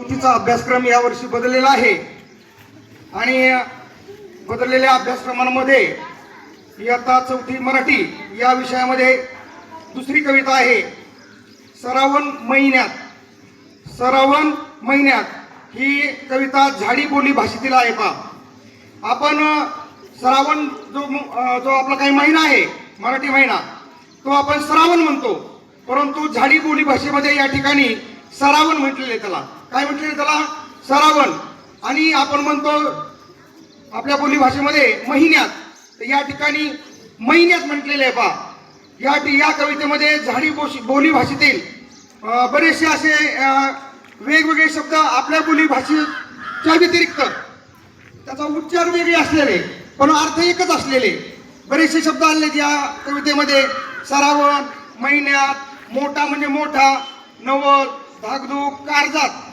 चौथीचा अभ्यासक्रम यावर्षी बदललेला आहे आणि बदललेल्या अभ्यासक्रमांमध्ये इयत्ता चौथी मराठी या विषयामध्ये दुसरी कविता आहे श्रावण महिन्यात ही कविता झाडी बोली भाषेतील आहे पा आपण श्रावण जो आपला काही महिना आहे मराठी महिना तो आपण श्रावण म्हणतो परंतु झाडी बोली भाषेमध्ये या ठिकाणी श्रावण म्हटलेले त्याला काय म्हटलेले त्याला श्रावण आणि आपण म्हणतो आपल्या बोली भाषेमध्ये महिन्यात तर या ठिकाणी महिन्यात म्हटलेले आहे पा या कवितेमध्ये झाडी बोली भाषेतील बरेचसे असे वेगवेगळे शब्द आपल्या बोली भाषेच्या व्यतिरिक्त त्याचा उच्चार वेगळे असलेले पण अर्थ एकच असलेले बरेचसे शब्द आले या कवितेमध्ये श्रावण महिन्यात मोठा म्हणजे मोठा नवल धाकधूक काळजात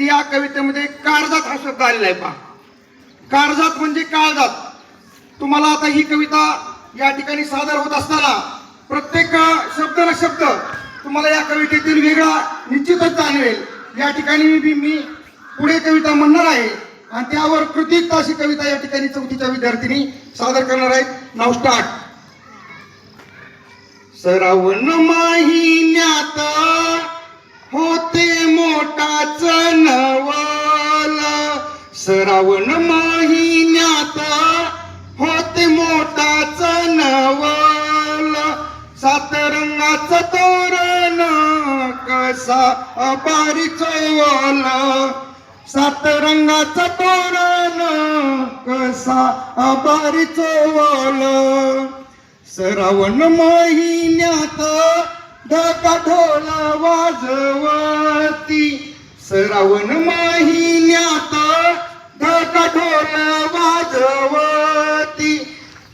या कवितेमध्ये काळजात हा शब्द आलेला आहे पहा काळजात म्हणजे काळजात तुम्हाला आता ही कविता या ठिकाणी सादर होत असताना प्रत्येक शब्द ना शब्द तुम्हाला या कवितेतील वेगळा निश्चितच जाणवेल या ठिकाणी मी पुढे कविता म्हणणार आहे आणि त्यावर कृतियुक्त अशी कविता या ठिकाणी चौथीच्या विद्यार्थिनी सादर करणार आहेत नाव स्टार्ट श्रावण महिन्यात होते मोठाच नवल श्रावण महिन्यात होते मोठाच नवल सात रंगाचं तोरण कसा अपारी चोवल सात रंगाचं तोरण कसा अपारी चोवल श्रावण महिन्यात ढगा ढोल वाजवती श्रावण महिन्यात ढगा ढोल वाजवती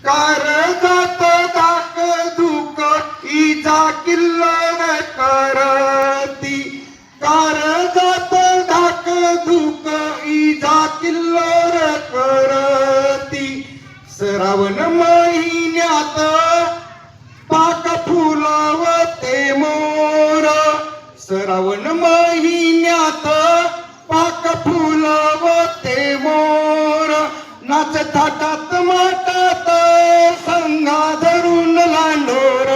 कारजात दाक दुक इजा किल्लर करती कारजात दाक दुक इजा किल्लर करती श्रावण महिन्यात पाक फुलवते मोर श्रावण महिन्यात पाक फुलवते मोर नाच थाटात माटात संगा धरून लांडोर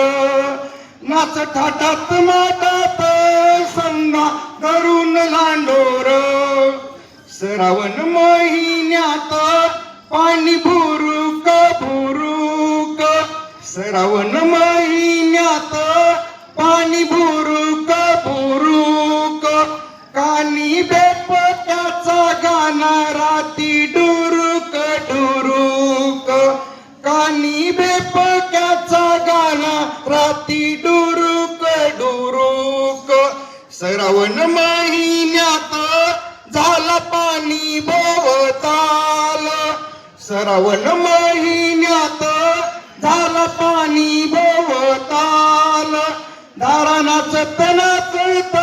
नाच थाटात माटात संगा धरून लांडोर श्रावण महिन्यात पाणी भुरुक भुरुक श्रावण महिन्यात पाणी भुरुक भुरुक कानी बेपत्याचा गाणा राती डुरुक डुरुक कानी बेपत्याचा गाणा राती डुरुक डुरुक श्रावण महिन्यात झाला पाणी भोवताल श्रावण महिन्यात झाला पाणी भोवताल धारा नाचत नाचत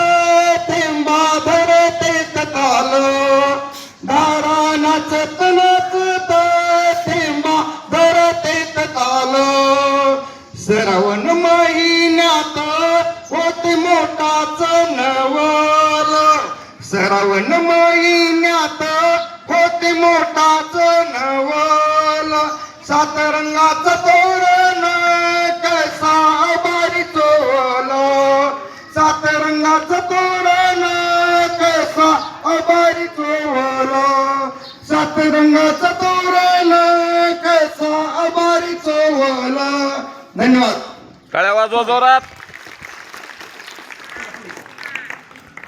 थेंबा धरते ताल धारा नाचत नाचत थेंबा धरते ताल श्रावण महिन्यात होते मोठाच नवल श्रावण महिन्यात होते मोठाच नवल सात रंगाचं तोरण कसा बारी चोवल सात रंगाचं तोरण कसा बारी चोवल सात रंगाचं तोरण कसा बारी चोवल धन्यवाद टाळ्या वाजवा जोरात.